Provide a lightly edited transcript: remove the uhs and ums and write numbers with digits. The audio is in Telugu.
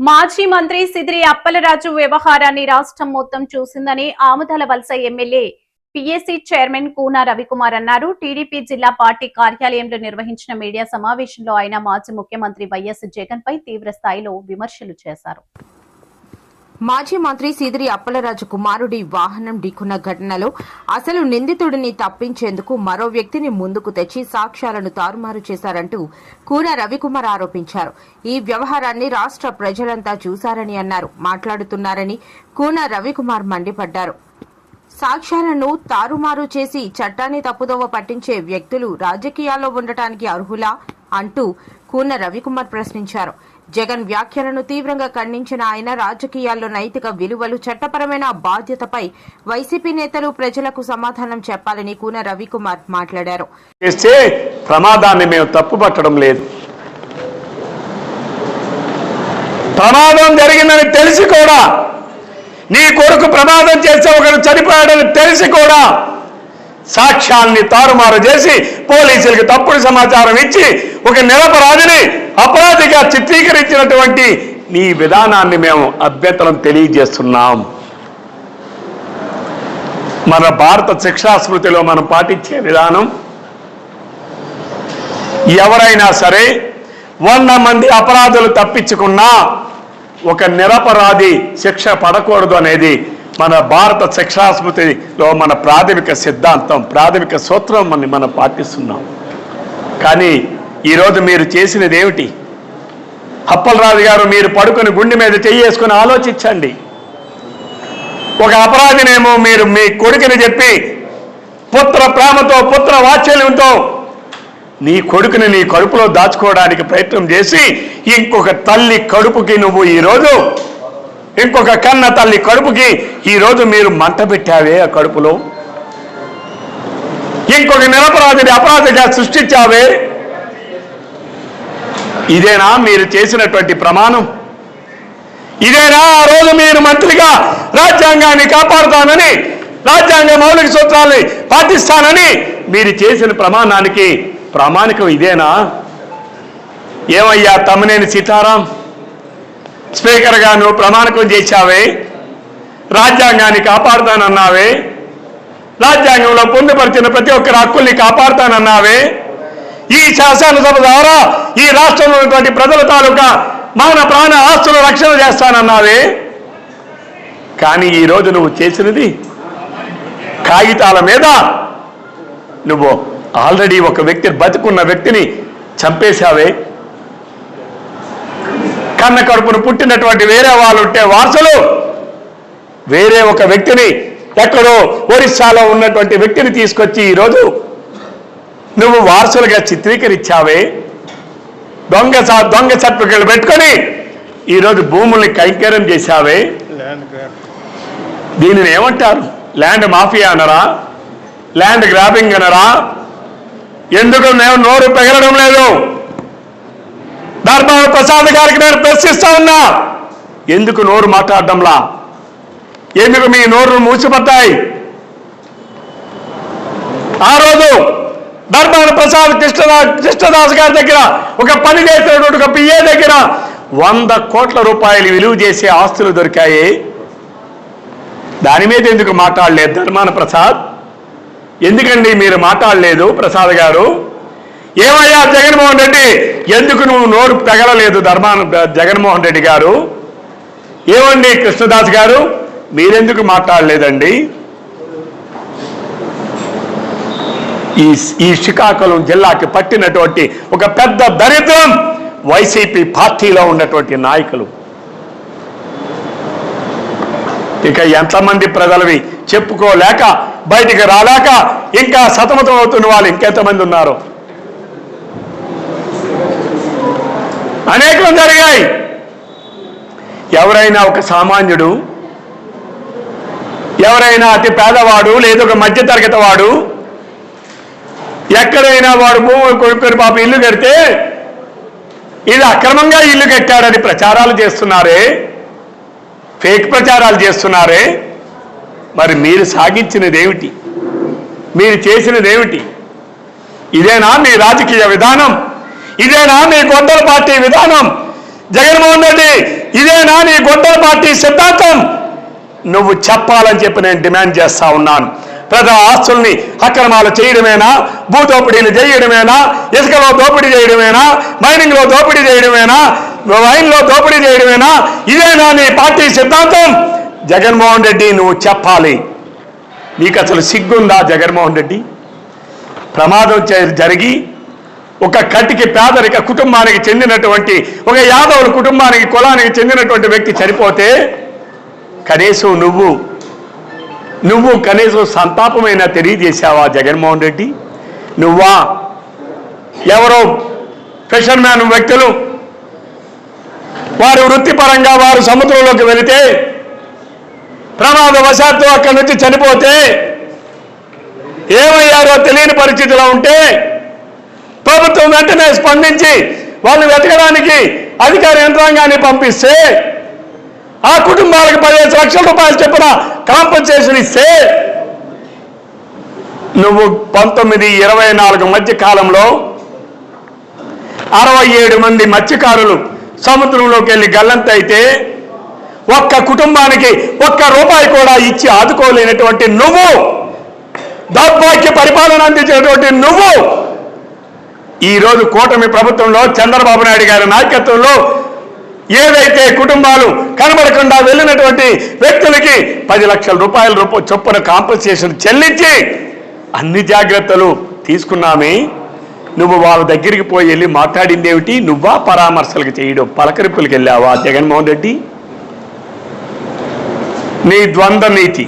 మాజీ మంత్రి సిద్రి అప్పలరాజు వ్యవహారాన్ని రాష్ట్రం మొత్తం చూసిందని ఆముదాల వలస MLA PSC chairman Koona Ravikumar అన్నారు. టీడీపీ జిల్లా పార్టీ కార్యాలయంలో నిర్వహించిన మీడియా సమావేశంలో ఆయన మాజీ ముఖ్యమంత్రి వైఎస్ జగన్ పై తీవ్ర స్థాయిలో విమర్శలు చేశారు. మాజీ మంత్రి సిద్రి అప్పలరాజు కుమారుడి వాహనం ఢీకొన్న ఘటనలో అసలు నిందితుడిని తప్పించేందుకు మరో వ్యక్తిని ముందుకు తెచ్చి సాక్ష్యాలను తారుమారు చేశారంటూ కూన రవికుమార్ ఆరోపించారు. ఈ వ్యవహారాన్ని రాష్ట్ర ప్రజలంతా చూశారని అన్నారు. మాట్లాడుతున్నారని కూన రవికుమార్ మండిపడ్డారు. సాక్ష్యాలను తారుమారు చేసి చట్టాన్ని తప్పుదోవ పట్టించే వ్యక్తులు రాజకీయాల్లో ఉండటానికి అర్హులా అంటూ కూన రవికుమార్ ప్రశ్నించారు. జగన్ వ్యాఖ్యలను తీవ్రంగా ఖండించిన ఆయన రాజకీయాల్లో నైతిక విలువలు, చట్టపరమైన బాధ్యతపై వైసీపీ నేతలు ప్రజలకు సమాధానం చెప్పాలని కూన రవికుమార్ మాట్లాడారు. ప్రమాదాన్ని మేము తప్పుపట్టడం లేదు. ప్రమాదం జరిగిందని తెలిసి కూడా, నీ కొడుకు ప్రమాదం చేస్తే ఒకరు చనిపోయాడని తెలిసి కూడా సాక్ష్యాల్ని తారుమారు చేసి పోలీసులకు తప్పుడు సమాచారం ఇచ్చి ఒక నిరపరాధిని అపరాధిగా చిత్రీకరించినటువంటి నీ విధానాన్ని మేము అభ్యంతరం తెలియజేస్తున్నాం. మన భారత శిక్షా స్మృతిలో మనం పాటించే విధానం, ఎవరైనా సరే 100 మంది అపరాధులు తప్పించుకున్నా ఒక నిరపరాధి శిక్ష పడకూడదు అనేది మన భారత శిక్షా స్మృతిలో మన ప్రాథమిక సిద్ధాంతం, ప్రాథమిక సూత్రం మనం పాటిస్తున్నాం. కానీ ఈరోజు మీరు చేసినది ఏమిటి? అప్పలరాజు గారు, మీరు పడుకొని గుండె మీద చెయ్యేసుకుని ఆలోచించండి. ఒక అపరాధినేమో మీరు మీ కొడుకుని చెప్పి పుత్ర ప్రేమతో, పుత్ర వాత్సల్యంతో నీ కొడుకుని నీ కడుపులో దాచుకోవడానికి ప్రయత్నం చేసి ఇంకొక తల్లి కడుపుకి నువ్వు ఈరోజు, ఇంకొక కన్న తల్లి కడుపుకి ఈరోజు మీరు మంట పెట్టావే. ఆ కడుపులో ఇంకొక నిరపరాధిని అపరాధిగా సృష్టించావే. ఇదేనా మీరు చేసినటువంటి ప్రమాణం? ఇదేనా ఆ రోజు మీరు మంత్రిగా రాజ్యాంగాన్ని కాపాడుతానని, రాజ్యాంగ మౌలిక సూత్రాల్ని పాటిస్తానని మీరు చేసిన ప్రమాణానికి ప్రామాణికం ఇదేనా? ఏమయ్యా తమ్మినేని సీతారాం, స్పీకర్గా నువ్వు ప్రమాణకం చేశావే, రాజ్యాంగాన్ని కాపాడుతానన్నావే, రాజ్యాంగంలో పొందుపరిచిన ప్రతి ఒక్కరి హక్కుల్ని కాపాడుతానన్నావే, ఈ శాసనసభ ద్వారా ఈ రాష్ట్రంలో ఉన్నటువంటి ప్రజల తాలూకా మాన ప్రాణ ఆస్తుల రక్షణ చేస్తానన్నావే. కానీ ఈరోజు నువ్వు చేసినది కాగితాల మీద నువ్వు ఆల్రెడీ ఒక వ్యక్తిని, బతుకున్న వ్యక్తిని చంపేశావే. కన్న కడుపును పుట్టినటువంటి వేరే వాళ్ళు ఉంటే వారసులు, వేరే ఒక వ్యక్తిని, ఎక్కడో ఒరిస్సాలో ఉన్నటువంటి వ్యక్తిని తీసుకొచ్చి ఈరోజు నువ్వు వారసులుగా చిత్రీకరించావే. దొంగ సర్టిఫికెట్లు పెట్టుకొని ఈరోజు భూముల్ని కైంకర్యం చేశావే. దీనిని ఏమంటారు? ల్యాండ్ మాఫియా అనరా? ల్యాండ్ గ్రాబింగ్ అనరా? ఎందుకు మేము నోరు పెగలడం లేదు? ధర్మాన ప్రసాద్ గారికి నేను ప్రశ్నిస్తా ఉన్నా, ఎందుకు నోరు మాట్లాడడంలా? ఎందుకు మీ నోరు మూసిపడ్డాయి? ఆ రోజు ధర్మాన ప్రసాద్ కృష్ణదాస్ గారి దగ్గర ఒక పని చేసినటువంటి ఒక పిఏ దగ్గర 100 కోట్ల రూపాయలు విలువ చేసే ఆస్తులు దొరికాయి. దాని మీద ఎందుకు మాట్లాడలేదు ధర్మాన ప్రసాద్? ఎందుకండి మీరు మాట్లాడలేదు ప్రసాద్ గారు? ఏమయ్యా జగన్మోహన్ రెడ్డి, ఎందుకు నువ్వు నోరు తగలలేదు జగన్మోహన్ రెడ్డి గారు? ఏమండి కృష్ణదాస్ గారు, మీరెందుకు మాట్లాడలేదండి? ఈ శ్రీకాకుళం జిల్లాకి పట్టినటువంటి ఒక పెద్ద దరిద్రం వైసీపీ పార్టీలో ఉన్నటువంటి నాయకులు. ఇక ఎంతమంది ప్రజలవి చెప్పుకోలేక, బయటికి రాలేక ఇంకా సతమతం అవుతున్న వాళ్ళు ఇంకెంతమంది ఉన్నారు? అనేకం జరిగాయి. ఎవరైనా ఒక సామాన్యుడు, ఎవరైనా అతి పేదవాడు లేదా ఒక మధ్యతరగతి వాడు ఎక్కడైనా వాడు భూమి కొనుక్కొని పాప ఇల్లు కడితే ఇది అక్రమంగా ఇల్లు కట్టాడని ప్రచారాలు చేస్తున్నారే, ఫేక్ ప్రచారాలు చేస్తున్నారే. మరి మీరు సాగించినది ఏమిటి? మీరు చేసినది ఏమిటి? ఇదేనా మీ రాజకీయ విధానం? ఇదేనా మీ గొంతల పార్టీ విధానం? జగన్మోహన్ రెడ్డి, ఇదేనా నీ గొడ్డల పార్టీ సిద్ధాంతం? నువ్వు చెప్పాలని చెప్పి నేను డిమాండ్ చేస్తా ఉన్నాను. ప్రజల ఆస్తుల్ని అక్రమాలు చేయడమేనా, భూదోపిడీలు చేయడమేనా, ఇసుకలో దోపిడీ చేయడమేనా, మైనింగ్లో దోపిడీ చేయడమేనా, వైన్లో దోపిడీ చేయడమేనా? ఇదేనా నీ పార్టీ సిద్ధాంతం? జగన్మోహన్ రెడ్డి, నువ్వు చెప్పాలి. నీకు అసలు సిగ్గుందా జగన్మోహన్ రెడ్డి? ప్రమాదం జరిగి ఒక కటికి పేదరిక కుటుంబానికి చెందినటువంటి, ఒక యాదవుల కుటుంబానికి, కులానికి చెందినటువంటి వ్యక్తి చనిపోతే కనీసం నువ్వు కనీసం సంతాపమైనా తెలియజేశావా జగన్మోహన్ రెడ్డి? నువ్వా? ఎవరో ఫిషర్ మ్యాన్ వ్యక్తులు వారి వృత్తిపరంగా వారు సముద్రంలోకి వెళితే ప్రమాదవశాత్తు అక్కడి నుంచి చనిపోతే ఏమయ్యారో తెలియని పరిస్థితిలో ఉంటే ప్రభుత్వం వెంటనే స్పందించి వాళ్ళు వెతకడానికి అధికార యంత్రాంగాన్ని పంపిస్తే ఆ కుటుంబాలకు 15 లక్షల రూపాయలు చెప్పిన కాంపన్సేషన్ ఇస్తే నువ్వు 19-24 మధ్య కాలంలో 67 మంది మత్స్యకారులు సముద్రంలోకి వెళ్ళి గల్లంతైతే ఒక్క కుటుంబానికి ₹1 కూడా ఇచ్చి ఆదుకోలేనటువంటి నువ్వు, దౌర్భాగ్య పరిపాలన అందించినటువంటి నువ్వు, ఈరోజు కూటమి ప్రభుత్వంలో చంద్రబాబు నాయుడు గారి నాయకత్వంలో ఏదైతే కుటుంబాలు కనబడకుండా వెళ్ళినటువంటి వ్యక్తులకి 10 లక్షల రూపాయల చొప్పున కాంపన్సేషన్ చెల్లించి అన్ని జాగ్రత్తలు తీసుకున్నామే, నువ్వు వాళ్ళ దగ్గరికి పోయి వెళ్ళి మాట్లాడింది ఏమిటి? నువ్వా పరామర్శలకు చేయడం, పలకరింపులకు వెళ్ళావా జగన్మోహన్ రెడ్డి? నీ ద్వంద్వ నీతి